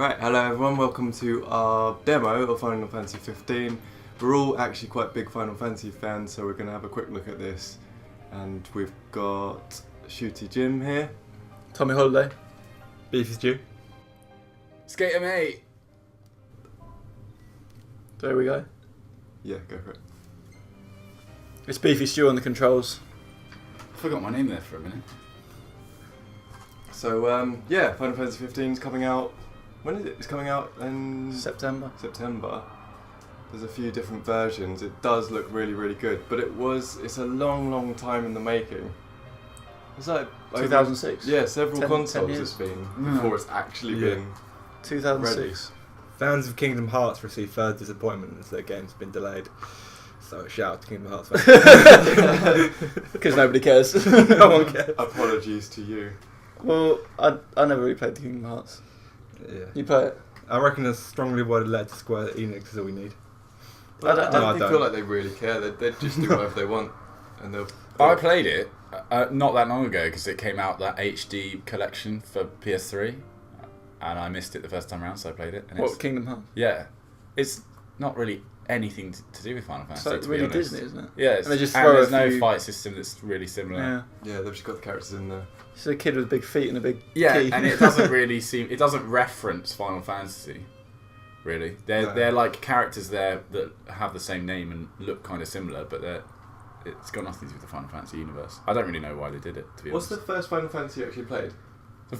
Right, hello everyone, welcome to our demo of Final Fantasy 15. We're all actually quite big Final Fantasy fans, so we're going to have a quick look at this. And we've got Shooty Jim here. Tommy Holiday. Beefy Stu. Sk8erM8. There we go. Yeah, go for it. It's Beefy Stu on the controls. I forgot my name there for a minute. So, yeah, Final Fantasy 15 is coming out. When is it? It's coming out in September. There's a few different versions. It does look really, really good, but it's a long time in the making. It's like 2006. Yeah, several 10 consoles years. it's been before it's actually been 2006. Fans of Kingdom Hearts receive further disappointment as their game's been delayed. So shout out to Kingdom Hearts fans. Because nobody cares. No one cares. Apologies to you. Well, I never really played the Kingdom Hearts. Yeah. You play it? I reckon a strongly worded letter to Square Enix is all we need. But I I don't don't feel like they really care. They just do whatever they want, and they'll. I played it not that long ago because it came out that HD collection for PS3, and I missed it the first time around, so I played it. And What, Kingdom Hearts? Yeah, it's not really anything to do with Final It's Fantasy. like to really be honest. Disney, isn't it? Yeah, it's, And they just and throw there's a no few- fight system that's really similar. Yeah. Yeah, they've just got the characters in there. It's a kid with big feet and a big Yeah, key. and it doesn't really seem. It doesn't reference Final Fantasy. Really, they're like characters there that have the same name and look kind of similar, but it's got nothing to do with the Final Fantasy universe. I don't really know why they did it. To be What's honest, the first Final Fantasy you actually played?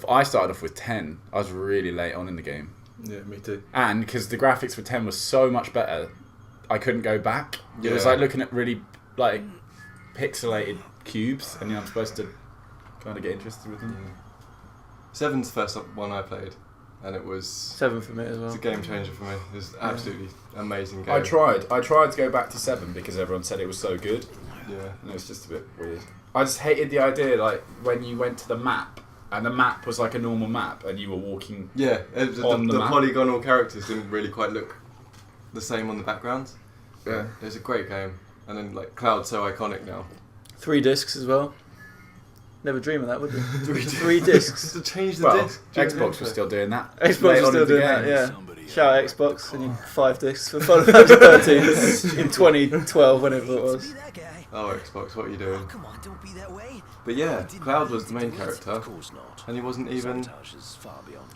I started off with 10. I was really late on in the game, Yeah, me too. and because the graphics for 10 was so much better, I couldn't go back. It was like looking at really like pixelated cubes, and I'm supposed to kind of get interested with them. Yeah. 7's the first one I played, and it was 7 for me as well. it's a game changer for me. It was absolutely amazing game. I tried to go back to 7 because everyone said it was so good. Yeah. And it was just a bit weird. I just hated the idea, like, when you went to the map, and the map was like a normal map, and you were walking... Yeah, On the the map. polygonal characters didn't really quite look the same on the backgrounds. Yeah. It was a great game. And then, like, Cloud's so iconic now. 3 discs as well. Never dream of that, would you? 3 3 discs. To change the Well, disc. Xbox was still doing that. Xbox Late is on still in the doing that, game. yeah. Shout out Xbox and 5 discs for Final Fantasy 13 in 2012, whenever it was. Oh, Xbox, what are you doing? Come on, don't be that way. But yeah, Cloud was the main character, and he wasn't even... The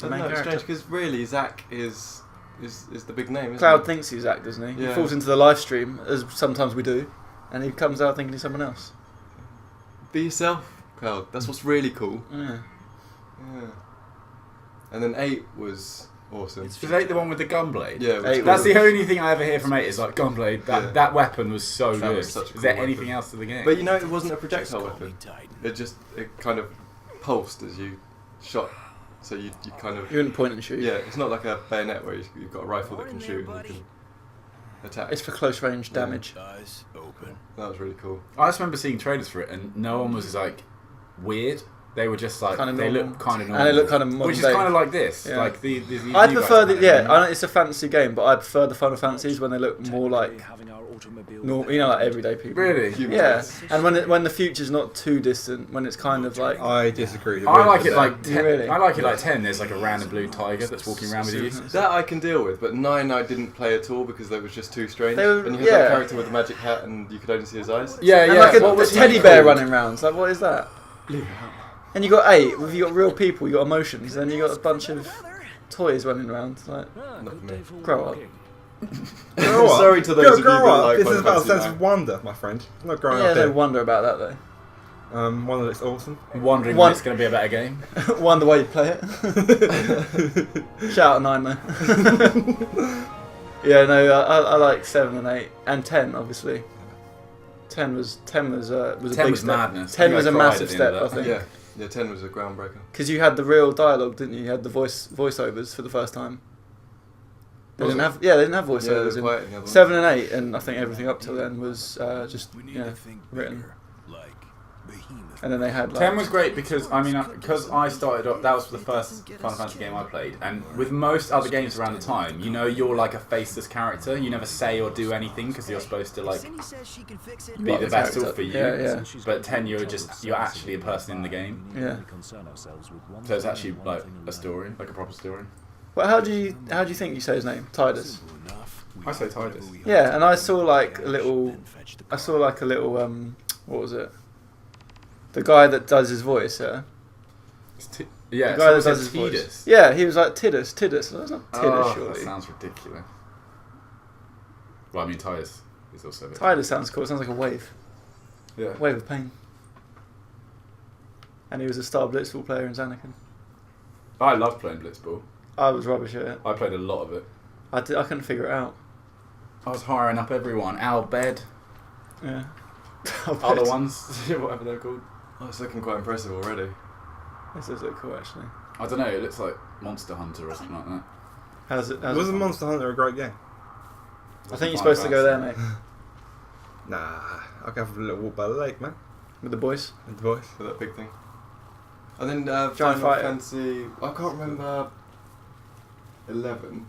main It's character. strange, because really, Zack is the big name, isn't Cloud he? thinks he's Zack, doesn't he? Yeah. He falls into the live stream, as sometimes we do, and he comes out thinking he's someone else. Be yourself, Cloud. That's what's really cool. Yeah. Yeah. And then 8 was awesome. Was 8 the one with the gunblade? Yeah, it was 8 cool. That's the only thing I ever hear from 8 is like, gunblade, that weapon was so That good. was such a Is cool there weapon. anything else to the game? But you know, it wasn't a projectile weapon. It kind of pulsed as you shot. So you kind of... You wouldn't point and shoot. Yeah, it's not like a bayonet where you've got a rifle that can shoot and you can attack. It's for close range damage. That was really cool. I just remember seeing trailers for it, and no one was like weird. They were just like Kinda they normal. look kind of normal, And they look kind of modern which is day. kind of like this. Yeah. Like these I new prefer guys the kinda- I know it's a fantasy game, but I prefer the Final Fantasies when they look more like normal, you know, like everyday people. Really? Yeah, and when the future's not too distant, when it's kind of like I disagree. I like it like 10. Really? I like it like 10. There's like a random blue tiger that's walking around with you. That I can deal with, but 9 I didn't play at all because they was just too strange. They were- and you had yeah. that character with the magic hat and you could only see his eyes. Yeah, and yeah. like What a was teddy he bear called? running around. It's like, what is that? And you got 8. You got real people. You got emotions, and you got a bunch of toys running around. Like, Not for me. grow up. Grow up. Sorry to those of you that grow up. like This Final is about a Fantasy sense of wonder, my friend. I'm not growing Yeah, up no here. wonder about that though. One that looks awesome. Wondering One- when it's going to be a better game. Wonder why you play it. Shout out 9 though. Yeah, no, I like 7 and 8 and 10 obviously. 10 was a 10 big was step. madness. 10 You was a cried massive at the step, end I of that. think. Yeah, 10 was a groundbreaker. Because you had the real dialogue, didn't you? You had the voiceovers for the first time. They Was didn't it? have, yeah, they didn't have Yeah, voiceovers. they were in quiet in the other one. 7 and 8, and I think everything up till then was just written. And then they had like 10 was great because because I started off. That was the first Final Fantasy game I played, and with most other games around the time, you know, you're like a faceless character. You never say or do anything because you're supposed to like be What, the the vessel character? for you. Yeah, yeah. But 10, you're actually a person in the game. yeah. So it's actually like a story, like a proper story. Well, how do you think you say his name? Tidus. I say Tidus. Yeah, and I saw like a little. What was it? The guy that does his voice. Yeah. Yeah, The guy that someone does said his Tidus. voice. Yeah, he was like Tidus. That's not Tidus, Oh, surely. that sounds ridiculous. Well, I mean, Tidus is also a bit... Tidus sounds cool. It sounds like a wave. Yeah. Wave of pain. And he was a star Blitzball player in Anakin. I love playing Blitzball. I was rubbish at it. I played a lot of it. I couldn't figure it out. I was hiring up everyone. Al Bed. Yeah. Other ones. Whatever they're called. Oh, it's looking quite impressive already. This does look cool, actually. I don't know. It looks like Monster Hunter or something like that. How's it? Wasn't Monster Hunter a great game? I think you're supposed to go there, mate. Nah, I'll go for a little walk by the lake, man. With the boys. With the boys. For that big thing. And then Giant Final Fighter. Fantasy... I can't remember... 11.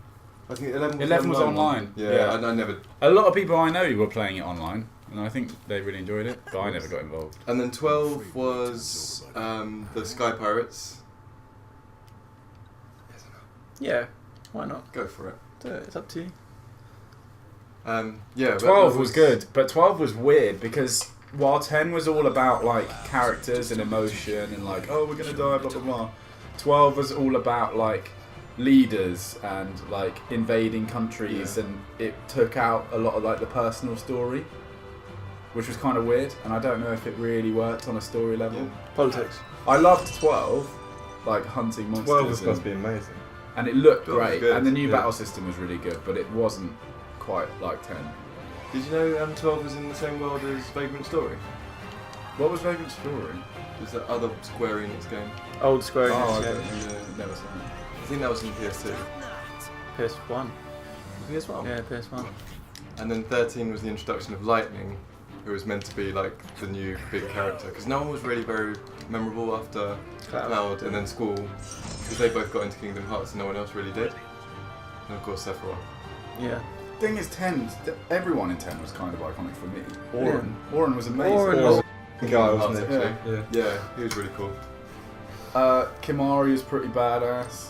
I think 11 was 11 was online. Yeah, Yeah. I never... A lot of people I know were playing it online, and I think they really enjoyed it, but I never got involved. And then 12 was the Sky Pirates. Yeah. Why not? Go for it. Do it. It's up to you. Yeah, but 12 that was good, but 12 was weird because while 10 was all about like characters and emotion and like, oh, we're gonna die, blah blah blah, 12 was all about like leaders and like invading countries, and it took out a lot of like the personal story, which was kind of weird, and I don't know if it really worked on a story level. Yeah. Politics. I loved 12, like hunting monsters. 12 was supposed to be amazing. And it looked 12 was great, good, and the new yeah. battle system was really good, but it wasn't quite like 10. Did you know 12 was in the same world as Vagrant Story? What was Vagrant Story? There's that other Square Enix game. Old Square Oh, Enix I game. don't know. Never saw it. I think that was in PS2. PS1. PS1? Yeah, PS1. And then 13 was the introduction of Lightning, who was meant to be like the new big character. Because no one was really very memorable after Cloud and then Squall, because they both got into Kingdom Hearts and no one else really did. And of course Sephiroth. Yeah. Thing is, 10, everyone in 10 was kind of iconic for me. Auron. Yeah. Auron was amazing. Auron was Kingdom guy, Hearts, wasn't it? actually. Yeah. Yeah, he was really cool. Kimari was pretty badass.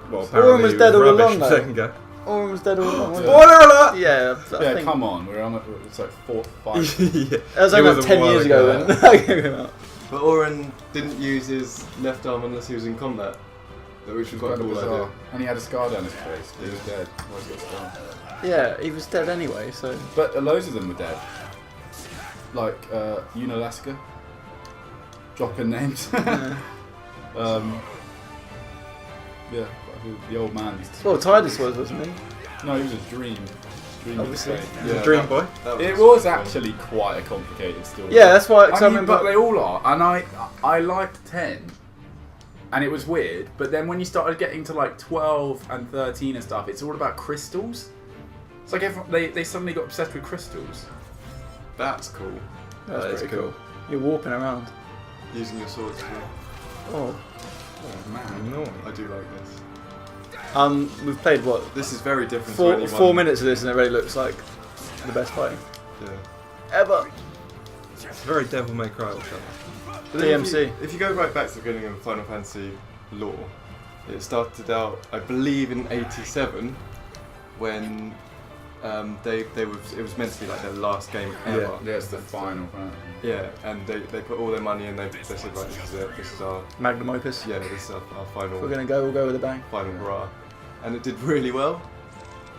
Well, Auron apparently was he dead all rubbish along, a though. second ago. Auron was dead all along, wasn't Spoiler alert! he? Yeah, I Yeah, think come on, we're on. It's like 4, 5. Yeah. that was It only was like a 10 while years ago ago. when that came out. But Auron didn't use his left arm unless he was in combat, which was quite a Kind of cool bizarre. idea. And he had a scar down his face. He was dead. Why has he got a scar? Yeah, he was dead anyway, so. But loads of them were dead. Like Unalaska. Dropping names. Yeah. Yeah, the old man used to. Well, Tidus was, wasn't he? No, he was a dream. Dream of Obviously. fate. He's a dream boy. That It was actually quite a complicated story. Yeah, that's why. 'cause I I mean, remember. but they all are, and I liked 10, and it was weird. But then when you started getting to like 12 and 13 and stuff, it's all about crystals. It's like everyone, they suddenly got obsessed with crystals. That's cool. That's That is pretty cool. cool. You're warping around. Using your swords as well. Oh. Oh man, No. I do like this. We've played what? This is very different to anyone. 4 minutes of this, and it really looks like the best fighting Yeah. ever. It's very Devil May Cry or something. But then DMC. If you go right back to the beginning of Final Fantasy lore, it started out, I believe, in '87 when it was meant to be like their last game ever. Yeah. yeah, it's the final fantasy. Yeah, and they put all their money in. They said, right, this is it. This is our Magnum opus. this is our final If we're gonna go, we'll go with a bang. final hurrah, and it did really well.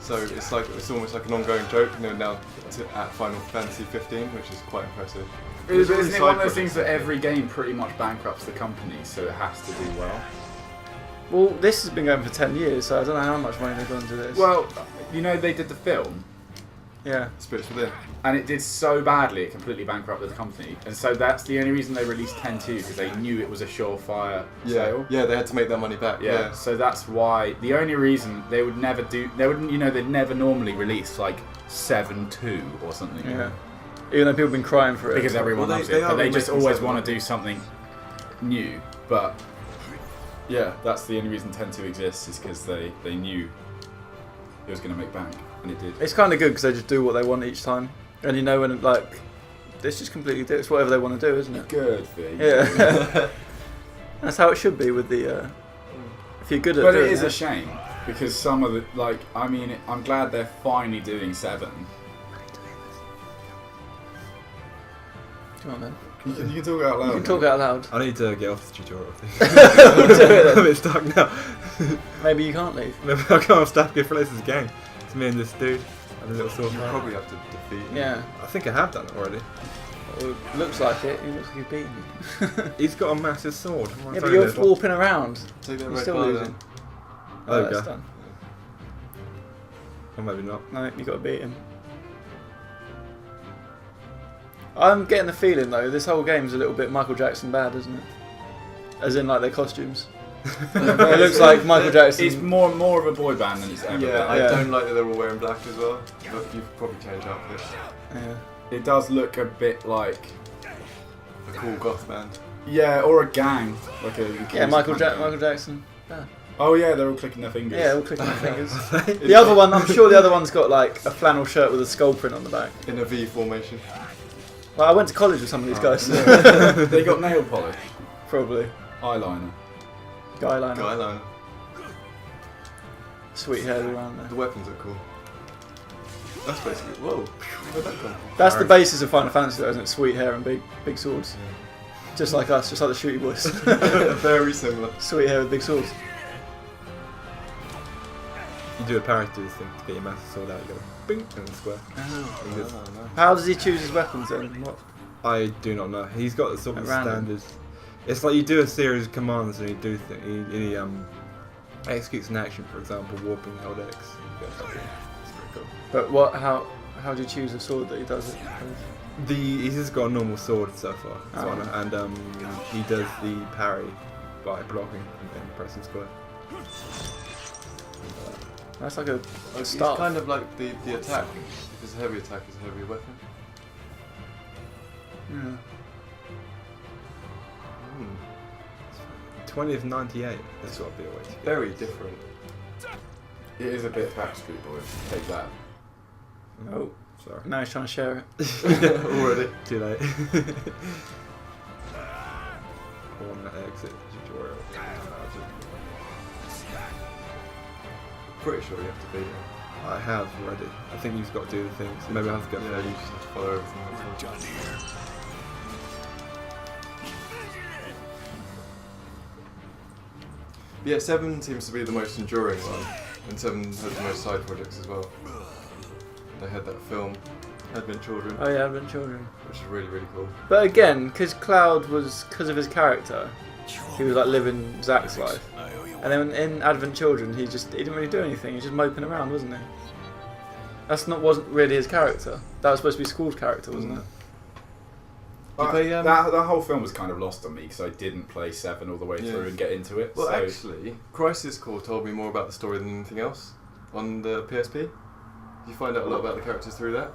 So it's almost like an ongoing joke. Now at Final Fantasy 15, which is quite impressive. Isn't really it side one of those projects, things that I think. every game pretty much bankrupts the company, so it has to do well? Well, this has been going for 10 years, so I don't know how much money they've gone into this. Well, you know they did the film, yeah. Spirits Within. and it did so badly it completely bankrupted the company, and so that's the only reason they released 10-2, because they knew it was a surefire sale. Yeah, they had to make that money back. Yeah, so that's why the only reason they'd never normally release like 7-2 or something. Yeah. Even though people have been crying for it. Because everyone Well, loves they it, but are they just remaking always 7 want to up. do something new. But yeah, that's the only reason 10-2 exists, is because they knew it was going to make bank, and it did. It's kind of good because they just do what they want each time. And you know when, like, it's just completely, it's whatever they want to do, isn't it? Good for you. Yeah. That's how it should be with the, if you're good at But doing it is it. a shame Because some of the I'm glad they're finally doing 7. Come on, then. You can talk out loud. You can talk out loud. I need to get off the tutorial thing. We'll do it I'm a then. bit stuck now. Maybe you can't leave. Maybe I can't stop here for this game. It's me and this dude and a little sword. You probably have to defeat him. Yeah. I think I have done it already. Well, looks like it. He looks like he's beating you. He's got a massive sword. Yeah, but you're warping around. Take that You're red still bar losing. then. There we that's go. done. Or maybe not. No, you got to beat him. I'm getting the feeling though, this whole game's a little bit Michael Jackson bad, isn't it? As in like their costumes. It looks like Michael Jackson. It's more of a boy band than it's ever been. I don't like that they're all wearing black as well, but you could probably change outfits. Yeah. It does look a bit like A cool goth band. or a gang, like a Yeah, Michael gang. Jackson. Bad. Oh yeah, they're all clicking their fingers. Yeah, all clicking their fingers. The other one, I'm sure the other one's got like a flannel shirt with a skull print on the back. In a V formation. Well, I went to college with some of these guys. They got nail polish, Probably. eyeliner. Guyliner. Guyliner. Sweet hair around there. The weapons are cool. That's basically. Whoa! Where'd that come from? That's the basis of Final Fantasy, though, isn't it? Sweet hair and big swords. Just like us, just like the Shooty boys. Very similar. Sweet hair with big swords. You do a parry to this thing to get your massive sword out. You go bing and then square. Fingers. How does he choose his weapons then? What? I do not know. He's got the sort of At random. standards. It's like you do a series of commands and he executes an action, for example, warping held X. It's pretty cool. But how do you choose a sword that he does it? He's just got a normal sword so far, Oh. and he does the parry by blocking and then pressing square. That's like a It's start. kind of like the attack. If it's a heavy attack, it's a heavy weapon. Yeah. 20 of 98. That's got to be a way to go. Very different. It is a bit Backstreet Boys. Take that. Oh, Sorry. now he's trying to share it. Already. Too late. One exit tutorial. Pretty sure you have to beat him. I have already. I think you've got to do the things. Maybe I have to go. Yeah, you just have to follow everything else. Yeah, 7 seems to be the most enduring one, and 7 has the most side projects as well. They had that film, Advent Children, Oh yeah, Advent Children. which is really, really cool. But again, because Cloud was, because of his character, he was like living Zack's life. And then in Advent Children, he didn't really do anything. He was just moping around, wasn't he? Wasn't really his character. That was supposed to be Skull's character, wasn't it? That whole film was kind of lost on me because I didn't play 7 all the way Yeah. through and get into it. Well, so actually, Crisis Core told me more about the story than anything else on the PSP. You find out a lot about the characters through that,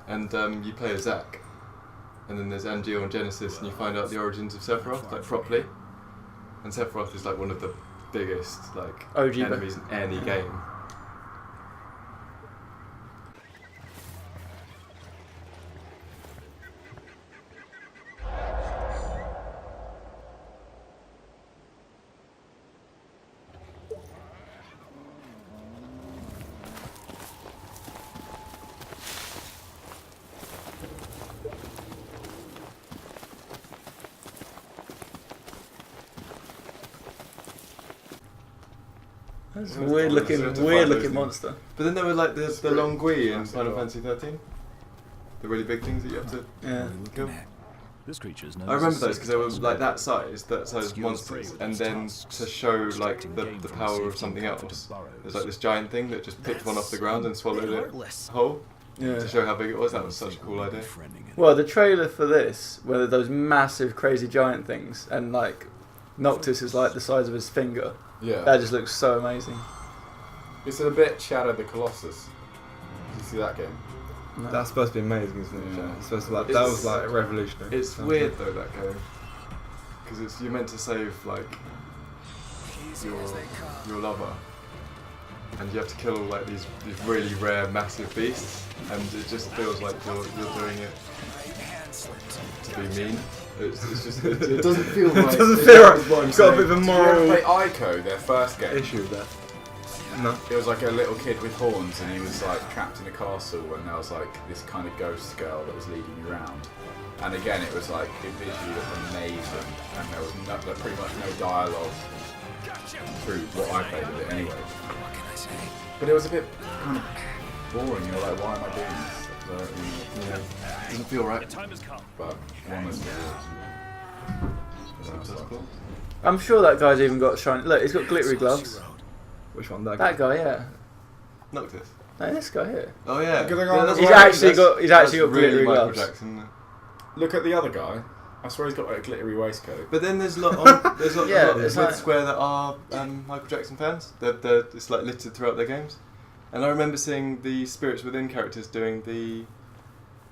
and you play as Zack. And then there's Angeal and Genesis, and you find out the origins of Sephiroth, like properly. And Sephiroth is like one of the biggest OG enemies in any game. That's a Yeah, weird so to fight those looking things. monster. But then there were like the Great. Longui in Massive Final one. Fantasy 13. The really big things that you have to Yeah. kill. This creature's I remember those because they were like that size monsters, and then to show like the power of something else, there's like this giant thing that just picked one off the ground and swallowed it whole Yeah. to show how big it was. That was such a cool idea. Well, the trailer for this, where those massive, crazy giant things, and like Noctis is like the size of his finger. yeah, That just looks so amazing. it's a bit Shadow the Colossus. Did you see that game? No. That's supposed to be amazing, isn't it? Yeah. It's supposed to that It's- was like revolutionary. It's weird though, that game, because you're meant to save like your lover, and you have to kill like these really rare massive beasts, and it just feels like you're doing it to be mean. It's just it doesn't feel right. It doesn't feel right. Is what I'm You've got a saying. bit of a Did you ever moral play Ico, their first game? issue there. No. It was like a little kid with horns, and he was like trapped in a castle, and there was like this kind of ghost girl that was leading you around. And again, it was like it visually looked amazing, and there was pretty much no dialogue through what I played with it anyway. But it was a bit kind of boring. You're like, why am I doing this? Yeah. Doesn't feel right. But one was That's cool. I'm sure that guy's even got shiny. Look, he's got glittery gloves. Which one? That guy, yeah. Noctis. No, this guy here. Oh yeah. Look at the guy on the He's right. actually got really glittery Michael gloves. Jackson. Look at the other guy. I swear he's got like a glittery waistcoat. But then there's a lot on there's a lot, Yeah, a lot it's with like- Square that are Michael Jackson fans. It's like littered throughout their games. And I remember seeing the Spirits Within characters doing the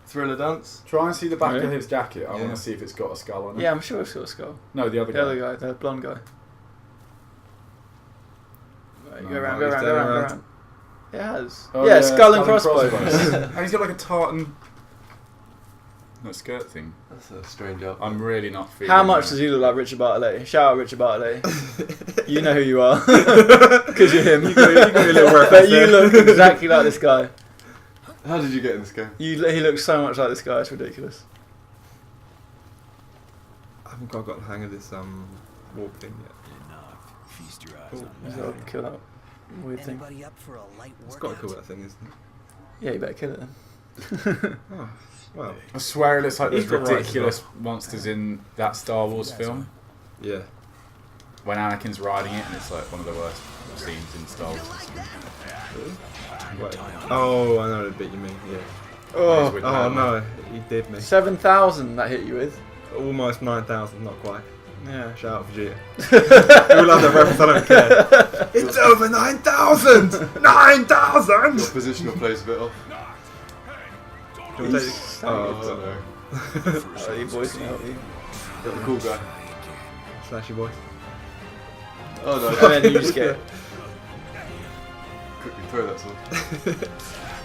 Thriller dance. Try and see the back Really? of his jacket. I Yeah. want to see if it's got a skull on it. Yeah, I'm sure it's got a skull. No, the other The guy. other guy, the blonde guy. Right, No, go around, no, go he's around, going go around, go around. around. It has. Oh, yeah, skull and crossbones. And he's got like a tartan. No skirt thing. That's a strange outfit. I'm really not feeling. How much does he look like Richard Bartlett? Shout out Richard Bartlett. You know who you are. Because you're him. You got your little reference But you there. look exactly like this guy. How did you get in this game? He looks so much like this guy, it's ridiculous. I haven't quite got the hang of this warp thing yet. Feast your eyes Oh, on is that. I'll kill that weird thing. Anybody up for a light It's workout? quite cool, that thing, isn't it? Yeah, you better kill it then. Oh, well, I swear it looks like He's those got right ridiculous monsters in that Star Wars film yeah. when Anakin's riding it, and it's like one of the worst scenes in Star Wars. Wait. Oh, I know the bit you mean, yeah. Oh, With Oh, Mad no, he did me. 7,000 that hit you with. Almost 9,000, not quite. Yeah. Shout out Vegeta. We love that reference, I don't care. It's over 9,000! 9,000! Your positional plays a bit off. Can we take this? I Oh, don't know. Oh, you boys can help you. You're the cool guy. Slashy boy. Oh no. And then you just get. Quickly throw that sword.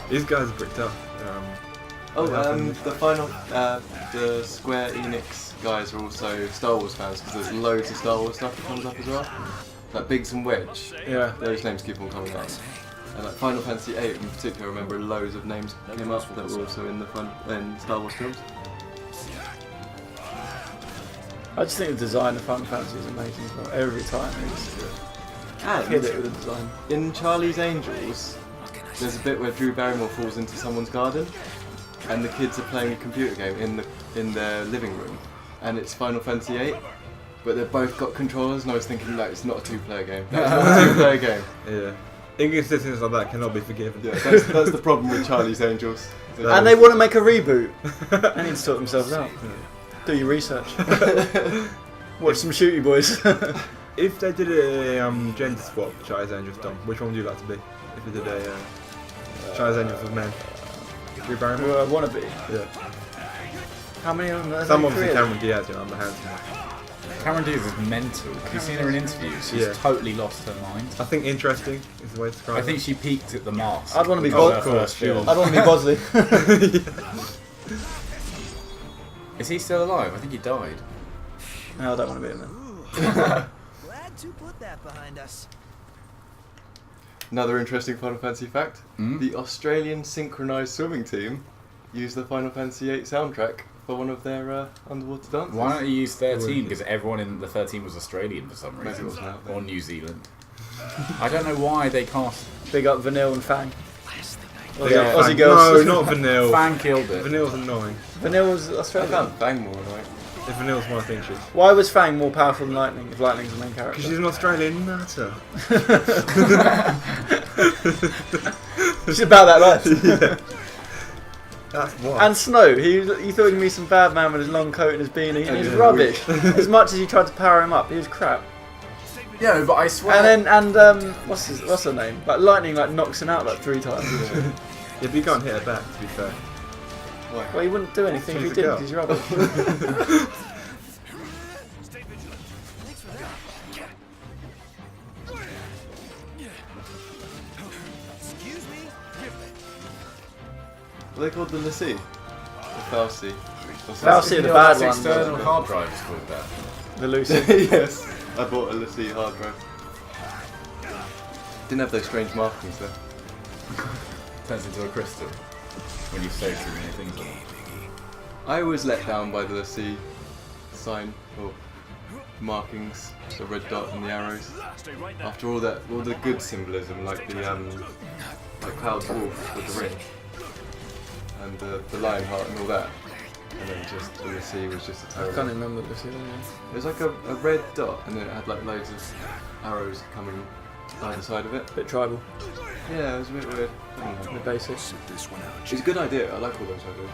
These guys are pretty tough. Oh, What happened? the final, the Square Enix guys are also Star Wars fans because there's loads of Star Wars stuff that comes up as well. Like Biggs and Wedge, Yeah. those names keep on coming up. And like Final Fantasy VIII in particular, I remember loads of names came up that were also in the in Star Wars films. I just think the design of Final Fantasy is amazing as well. Every time. It's hit it And with the design. in Charlie's Angels, there's a bit where Drew Barrymore falls into someone's garden, and the kids are playing a computer game in their living room, and it's Final Fantasy VIII, but they've both got controllers, and I was thinking, no, it's not a two-player game. That's not a two-player game. Yeah. Inconsistencies like that cannot be forgiven. Yeah, that's the problem with Charlie's Angels. And they want to make a reboot. They need to sort themselves out. Do your research. Watch some Shooty boys. If they did a gender swap, Charlie's Angels done, which one would you like to be? If they did a Charlie's Angels with men? Drew Barrymore? Who I want to be. Yeah. How many of them? Are Some there obviously created? Cameron Diaz, you know, I'm the handsome one. Cameron Diaz is mental. Have you seen her in interviews? She's Yeah. totally lost her mind. I think interesting is the way to describe I think she peaked at the Mask. I'd wanna be which was Bob- her of course, first she film. I'd want to be Bosley. Is he still alive? I think he died. No, I don't want to be him then. Glad to put that behind us. Another interesting Final Fantasy fact: Mm? the Australian synchronised swimming team used the Final Fantasy VIII soundtrack for one of their underwater dances. Why don't you use 13? Because everyone in the 13 was Australian for some Maybe it reason. wasn't out there. Or New Zealand. I don't know why they cast. Big up Vanille and Fang. Aussie, Yeah. Aussie No, girls. not Vanille. Fan killed it. Vanille's annoying. Vanille was I Australian. found Bang more annoying. If Vanille's my thing, she's. Why was Fang more powerful than Lightning if Lightning's the main Because character? she's an Australian nutter. She's about that life. That's why. And Snow, he thought he could be some bad man with his long coat and his beanie, and he was Yeah. rubbish. As much as he tried to power him up, he was crap. Yeah, but I swear. And then what's her name? Like Lightning knocks him out like 3 times. Yeah, but you can't hit her back, to be fair. Why? Well, he wouldn't do anything if he She's a did girl. because he's rubbish. Excuse me? Are they called the Lassie? The Falsi? Falsi are the Yeah, bad that's ones. external hard drive is called that. The Lucy. Yes, I bought a Lassie hard drive. Didn't have those strange markings there. Turns into a crystal when you soak too many things on it. I was let down by the C sign or markings, the red dot and the arrows. After all the good symbolism, like the like Cloud's wolf with the ring and the lion heart and all that, and then just the C was just a I terrible. can't remember the scene. It was like a red dot, and then it had like loads of arrows coming either side of it. Bit tribal, Yeah, it was a bit weird. I don't know. the basic. It's a good idea. I like all those ideas.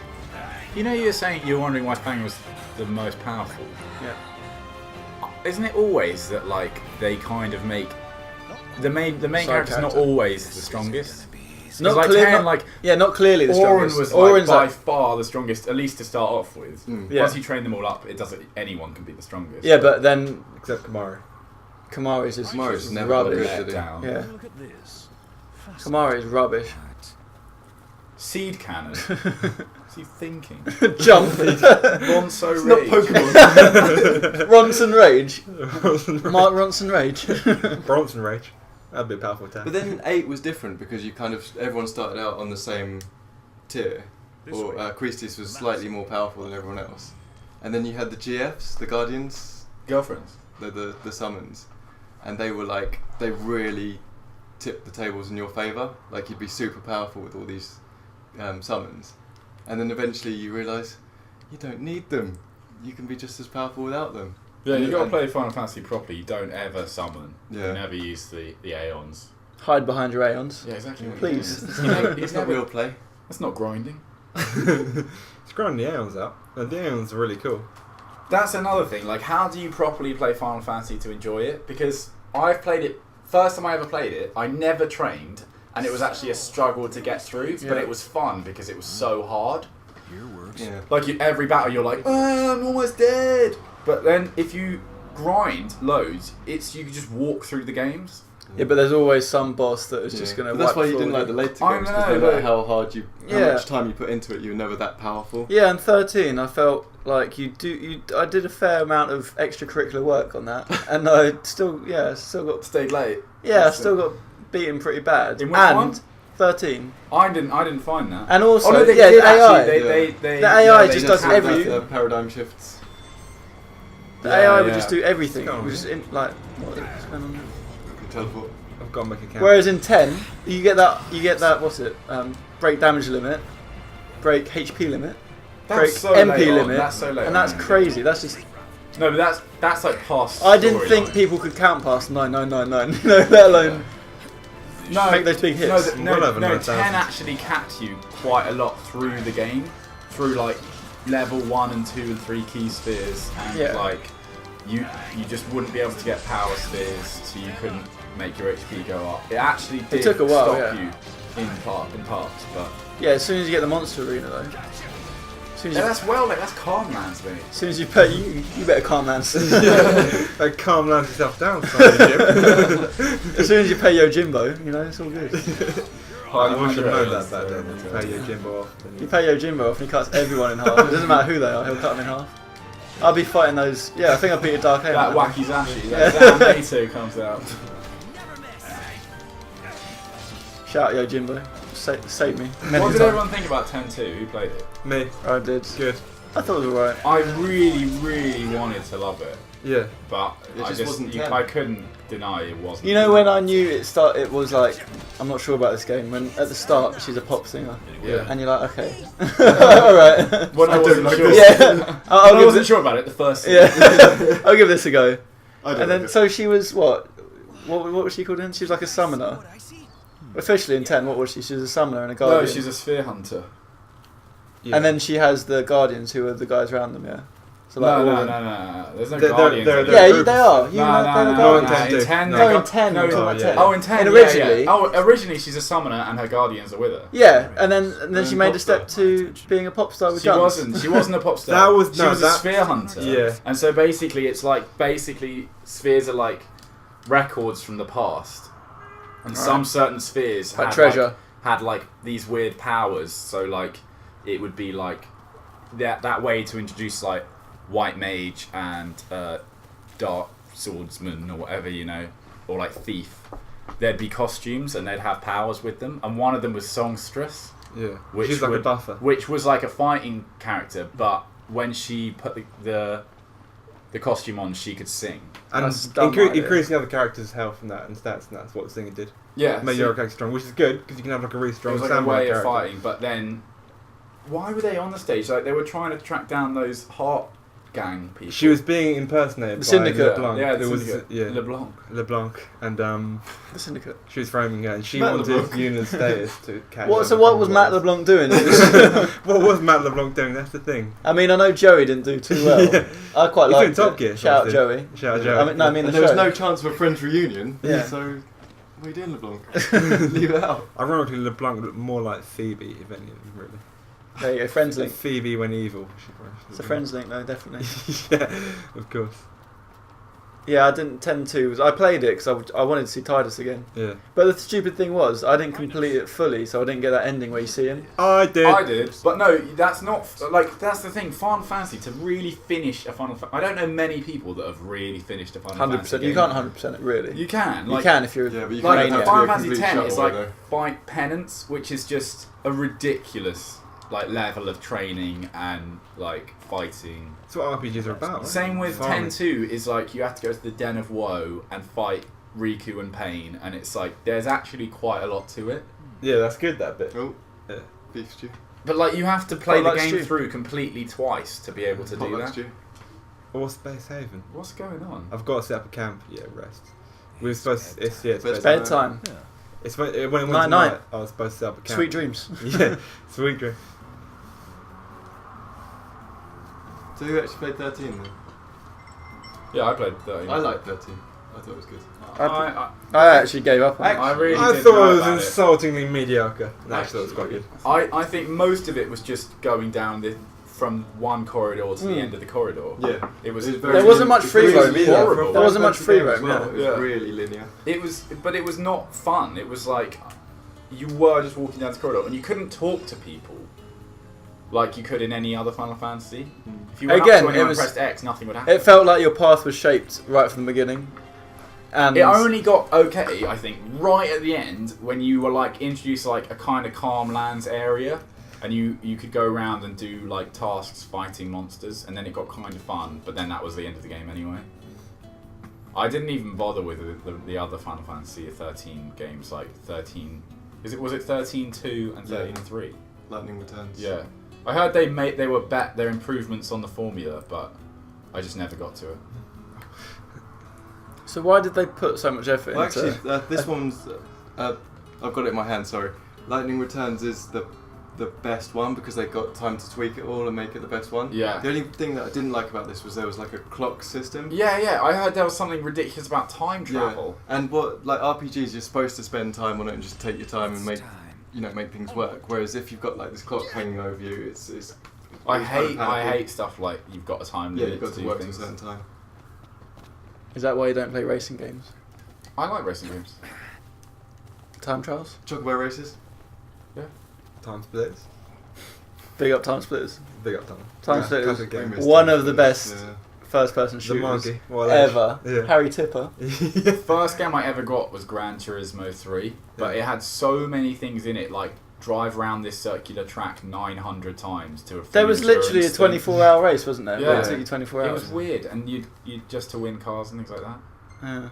You know, you're saying you're wondering why Fang was the most powerful. Yeah. Isn't it always that like they kind of make the main Side character's not character. always the strongest? Not like clear. Ten, Not, yeah, not clearly the Orin strongest. was Orin's by like, far the strongest, at least to start off with. Yeah. Once you train them all up, it doesn't. Anyone can be the strongest. yeah, but then Except Kamari. Kamari's is Kamari's never got rubbish. good, did he? down. Yeah, Look at this. Kamari is rubbish. Seed cannon. What's he thinking? Jump. Ronso It's not Rage. Pokemon. Ronson Rage. Mark Ronson Rage. Bronson Rage. That'd be a powerful attack. But then 8 was different because you kind of everyone started out on the same tier. Or Christis was slightly more powerful than everyone else, and then you had the GFs, the Guardians, Girlfriends. the summons, and they were like they really tipped the tables in your favour. Like you'd be super powerful with all these summons, and then eventually you realise you don't need them. You can be just as powerful without them. Yeah, you got to And- play Final Fantasy properly. You don't ever summon. Yeah. You never use the Aeons. Hide behind your Aeons. Yeah, exactly. Please. You know, It's not real play. That's not grinding. It's grinding the Aeons out. And the Aeons are really cool. That's another thing. Like, how do you properly play Final Fantasy to enjoy it? Because I've played it. First time I ever played it, I never trained, and it was actually a struggle to get through. But Yeah. it was fun because it was so hard. Here works. Yeah. Like every battle, you're like, oh, I'm almost dead. But then if you grind loads, you can just walk through the games. Yeah, but there's always some boss that is Yeah. just going to But that's wipe why you the didn't floor like the with later I games, know, because no but- matter how Yeah. much time you put into it, you were never that powerful. you. Yeah, and 13, I felt like I did a fair amount of extracurricular work on that, and I still got Stayed late. got beaten pretty bad. In which and one? 13. I didn't find that. And also, Oh, no, they yeah, did the AI. actually. Yeah. They The AI they just They does have every- the paradigm shifts. The Yeah, AI would yeah. just do everything. Go on, It was just in, like, what's going on there? You can teleport. I've got to make a count. Whereas in 10, you get that what's it? Break damage limit, break HP limit, break That's so MP late on. limit, That's so late and on. that's crazy. That's just. No, but that's like past. I didn't think storyline. people could count past 9999. You know, let alone make those big No, hits. Well over 10 9,000. actually capped you quite a lot through the game, through like level 1 and 2 and 3 key spheres, and Yeah. like you just wouldn't be able to get power spheres, so you couldn't make your HP go up. It actually did took a while, stop yeah. you in parts, but Yeah, as soon as you get the monster arena though. As soon as yeah, you, that's well, like that's calm lands, mate. as soon as you pay, you better calm down. Like, calm down yourself down, son, Jim. As soon as you pay Yojimbo, you know, it's all good. I should know That's that back terrible. then. Pay your Jimbo off. You pay Yojimbo off and he cuts everyone in half. It doesn't matter who they are, he'll cut them in half. I'll be fighting those. Yeah, I think I beat a Dark Aim. That wacky Zashi, Yeah. that Zamato comes out. Shout out Yojimbo. Save me. What Many did times. everyone think about 10-2? Who played it? Me. I did. Good. I thought it was alright. I really wanted to love it, Yeah. but It just wasn't 10. I couldn't deny it wasn't. You know when I knew it was like, I'm not sure about this game, when at the start she's a pop singer. Yeah. And you're like, okay. Alright. When I wasn't like sure. this. Yeah. I'll I give wasn't this, sure about it the first yeah. season. I'll give this a go. I don't And then, like it. so she was what was she called in? She was like a summoner. What I see. Officially in 10, what was she? She was a summoner and a No, guardian. she's a sphere hunter. Yeah. And then she has the guardians who are the guys around them, yeah? So like No, all no, of no, them. no. There's no They're- guardians. they're- in it. they're- Yeah, they are. You No, know, no, they're the no, guardians. no, no. In 10, No, No, they in got- 10, no, we're talking oh, about yeah. 10. Oh, in 10. And yeah, originally- yeah. Oh, originally she's a summoner and her guardians are with her. Yeah, and then she And made pop a step to being a pop star with She guns. wasn't. She wasn't a pop star. That was- she no, was a that- sphere hunter. Yeah. And so basically, it's like spheres are like records from the past, and some certain spheres Like had treasure. had like these weird powers. So like it would be like that way to introduce like white mage and dark swordsman or whatever, you know, or like thief. there'd be costumes and they'd have powers with them, and one of them was Songstress, Yeah. which She's like a buffer. which was like a fighting character, but when she put the costume on, she could sing. And That's dumb idea. increasing other characters' health and that and stats, and that's what the singer did. Yeah, Made your character strong, which is good because you can have like a really it strong was like a samurai way of character. fighting. But then, why were they on the stage? Like they were trying to track down those Heart Gang people. She was being impersonated by Syndicate. LeBlanc. Yeah, the There was, Syndicate. yeah, LeBlanc. LeBlanc, and The Syndicate. she was framing her, and she Matt wanted LeBlanc. Yuna's status to catch. What? up So with what was everyone Matt else. LeBlanc doing? What was Matt LeBlanc doing? That's the thing. I mean, I know Joey didn't do too well. Yeah. I quite He's liked doing Top it. Gear, Shout out obviously. Joey. Shout out Yeah. Joe. I mean, no, I mean And the there was show. no chance of a friends reunion. Yeah. So, what are you doing, LeBlanc? Leave it out. Ironically, LeBlanc looked more like Phoebe, if any of them, really. There you go, friends link. Phoebe when evil. It's a friends link though, definitely. Yeah, of course. Yeah, I didn't tend to. I played it because I wanted to see Tidus again. Yeah. But the stupid thing was, I didn't complete it fully, so I didn't get that ending where you see him. I did. I did, but no, that's not like that's the thing. Final Fantasy to really finish a Final Fantasy. I don't know many people that have really finished a Final 100%. Fantasy. You game. can't 100% it really. You can. You Like, can if you're. Yeah, but you Like can't have Final to be a Fantasy complete X is shuttle, like though. Fight Penance, which is just a ridiculous like level of training and like fighting. That's what RPGs are about. Right? Same with Farming. 10-2 is like you have to go to the Den of Woe and fight Riku and Pain, and it's like there's actually quite a lot to it. Yeah, that's good, that bit. Oh, Yeah. beef stew. But like you have to play Potluck the game stew. through completely twice to be able to do Potluck that. stew. Or Space Haven. What's going on? I've got to set up a camp. Yeah, rest. We were supposed to, it's But Space it's Haven. Bedtime. It's when it went Night, tonight, night. I was supposed to set up a camp. Sweet dreams. Yeah, sweet dream. So who actually played 13 then? Yeah, I played 13. I liked 13. I thought it was good. I actually gave up on it. I really I didn't thought know it was about insultingly mediocre. No, I thought it was quite good. I think most of it was just going down from one corridor to the end of the corridor. Yeah. It was. There wasn't much free roam either. horrible. There wasn't much free roam. Well, it was Yeah. really linear. It was, but it was not fun. It was like you were just walking down the corridor and you couldn't talk to people like you could in any other Final Fantasy. If you went Again, up to anyone it and was- pressed X, nothing would happen. It felt like your path was shaped right from the beginning. And It only got okay, I think, right at the end when you were like introduced like a kind of calm lands area, and you could go around and do like tasks fighting monsters, and then it got kind of fun. But then that was the end of the game anyway. I didn't even bother with the other Final Fantasy 13 games, like 13. Was it 13-2 and 13-3? Lightning Returns. Yeah, I heard they were their improvements on the formula, but I just never got to it. So why did they put so much effort Well, into? actually, this one's. I've got it in my hand. Sorry. Lightning Returns is the best one because they got time to tweak it all and make it the best one. Yeah. The only thing that I didn't like about this was there was like a clock system. Yeah, I heard there was something ridiculous about time travel. Yeah. And what like RPGs, you're supposed to spend time on it and just take your time and make make things work. Whereas if you've got like this clock hanging over you, it's I kind of panicky. hate stuff like you've got a time Yeah, limit you've got to do work to a things. certain time. Is that why you don't play racing games? I like racing games. Time trials? Chocobo races. Time splitters. Big up Time Splitters. Big up time. Time Splitters. classic game. Famous One Time of the Splitters, best yeah. first-person The shooters monkey. Wild Edge. ever. Yeah. Harry Tipper. The first game I ever got was Gran Turismo 3, but it had so many things in it, like drive around this circular track 900 times to a There was future literally a instant. 24-hour race, wasn't there? Yeah. It took you 24 It hours. was weird, and you just to win cars and things like that. Yeah.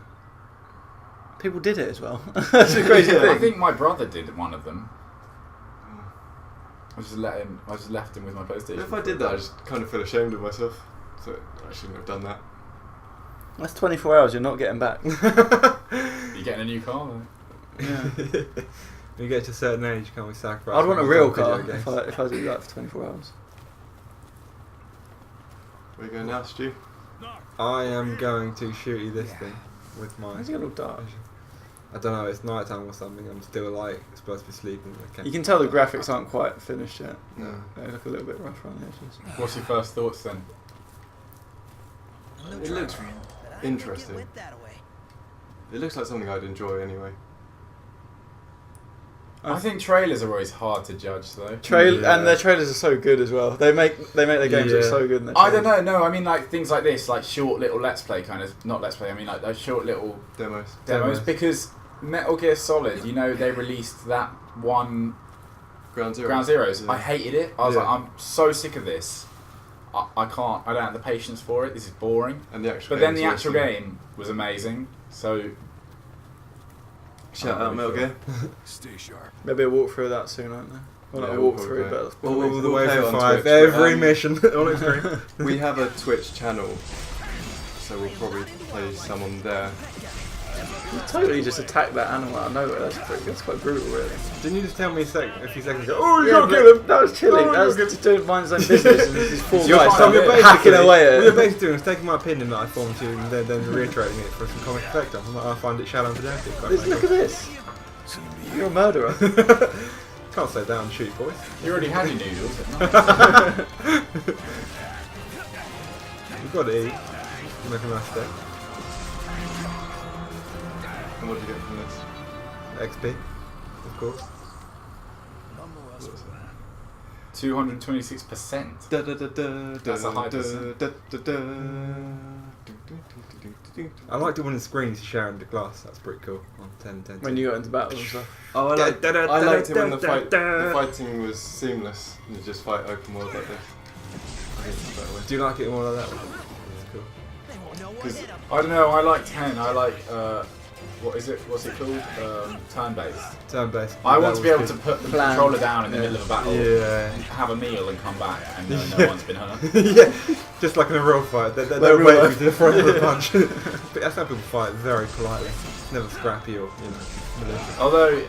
People did it as well. That's a crazy Yeah. thing. I think my brother did one of them. I just left him with my PlayStation. If I did that, I just kind of feel ashamed of myself. So I shouldn't have done that. That's 24 hours you're not getting back. You getting a new car though? Yeah. When you get to a certain age, you can't be sacrificed. I'd want a real car Video games. if I do that for 24 hours. Where you going now, Stu? I am going to shooty this thing with my. Why does it get all dark? I don't know. It's night time or something. I'm still like supposed to be sleeping. You can tell the graphics aren't quite finished yet. No. They look a little bit rough around the edges. What's your first thoughts then? It looks But I interesting. Get wet that way. It looks like something I'd enjoy anyway. I think trailers are always hard to judge though. Yeah. And their trailers are so good as well. They make their games look Yeah. so good. In their I don't trailers. know, no, I mean like things like this, like short little let's play kind of, not let's play, I mean like those short little Demos. demos, because Metal Gear Solid, you know, they released that one Ground Zero. Ground Zeroes. Yeah. I hated it. I was Yeah. like, I'm so sick of this. I can't. I don't have the patience for it. This is boring. And the actual But then game's the actual awesome. game was amazing. So Shout out Metal Gear. Stay sharp. Maybe a walkthrough of that soon, aren't there? Well, not Yeah, a we'll walkthrough, probably but Well, All the we'll way play it from on 5. Twitch, Every but, mission on its screen. We have a Twitch channel, so we'll probably play some on there. you totally just attacked that animal out of nowhere. That's quite brutal, really. Didn't you just tell me a few seconds ago? Oh, you Yeah, gotta but kill him! that was chilling. Oh, that was you just doing mind's own business, and these four You're guys fine. started You're hacking away What you're at it. basically doing is taking my opinion that I formed to you and then reiterating it for some comic effect. I find it shallow and pedantic. quite Look at frankly. this. You're a murderer. Can't say that and shoot, boys. you already had your noodles. You've got to eat. Make a nice steak. And what do you get from this? XP, of course. 226%. That's a high percent. I liked it when the screens sharing the glass. That's pretty cool. On 10. When you got into battle and stuff. Oh, I liked it when the fighting was seamless. You just fight open world like this. I think it's a better way. Do you like it more like that? It's cool. They won't know what 'Cause- hit 'em. I don't know. I like 10. I like what is it? What's it called? Turn-based. Turn-based. I want to be able was to put the Plan. controller down in the Yeah. middle of a battle, Yeah. have a meal, and come back, and no one's been hurt. Yeah, just like in a real fight. They Like don't real wait for life. you to throw them a punch. But that's how people fight, very politely. Never scrappy or, malicious. Although,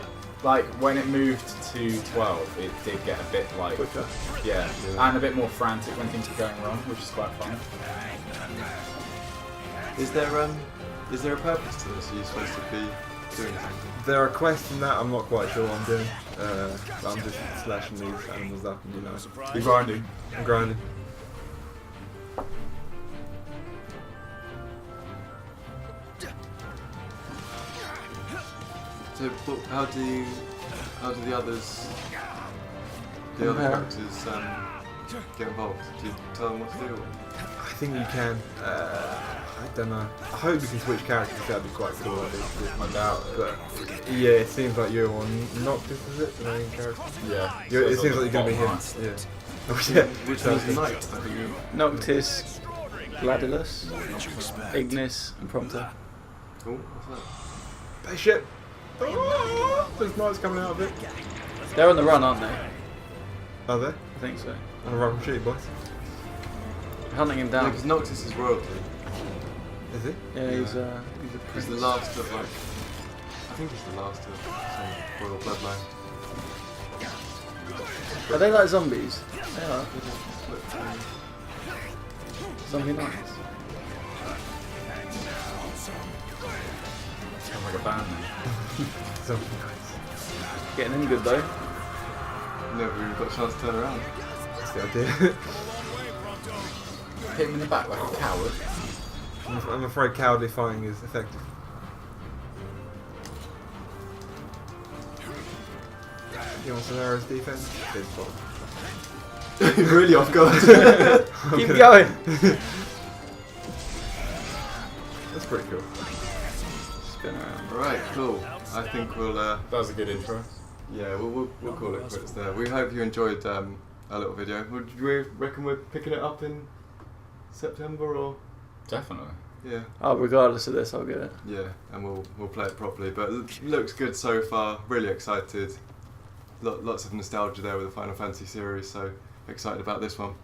like when it moved to 12, it did get a bit like Quicker. yeah, Yeah. and a bit more frantic when things were going wrong, which is quite fun. Is there a purpose to this? Are you supposed to be doing something? There are quests in that I'm not quite sure what I'm doing. I'm just slashing these animals up and, You're grinding. I'm grinding. So, how do the others, the other Compare. characters, get involved? Do you tell them what to do? Or? I think you can. I don't know. I hope you can switch characters. That'd be quite cool. I doubt it. But yeah, it seems like you're on Noctis, is it? The main character? Yeah. It seems like you're gonna be him. Bottom right. Yeah. Oh, yeah. Which So- one's the knight? I think you. Noctis, Gladilus, Ignis, and Prompter. Oh, what's that? Spaceship! Oh, there's knights coming out of it. They're on the run, aren't they? Are they? I think so. On a run from Shooty, boys. Hunting him Yeah, down. because Noctis is royalty. Is it? Yeah, he's a He's prince. the last of like. I think he's the last of some royal bloodline. Are they like zombies? They are. They just split through. Zombie knights. Sounds like a band name. Something nice. Getting in good though. Never even got a chance to turn around. That's the idea. Hit him in the back like a coward. I'm afraid cowardly fighting is effective. You want some arrows defense? Good spot. Really off guard. Keep going. That's pretty cool. Spin around. Right, cool. I think we'll. That was a good intro. Yeah, we'll call it quits there. We hope you enjoyed our little video. Would you reckon we're picking it up in September or? Definitely. Yeah, Oh, regardless of this, I'll get it. yeah, and we'll play it properly. But it looks good so far. Really excited. Lots of nostalgia there with the Final Fantasy series. So excited about this one.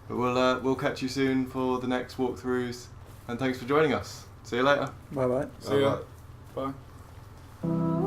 But we'll catch you soon for the next walkthroughs. And thanks for joining us. See you later. Bye bye. See ya. Alright. Bye.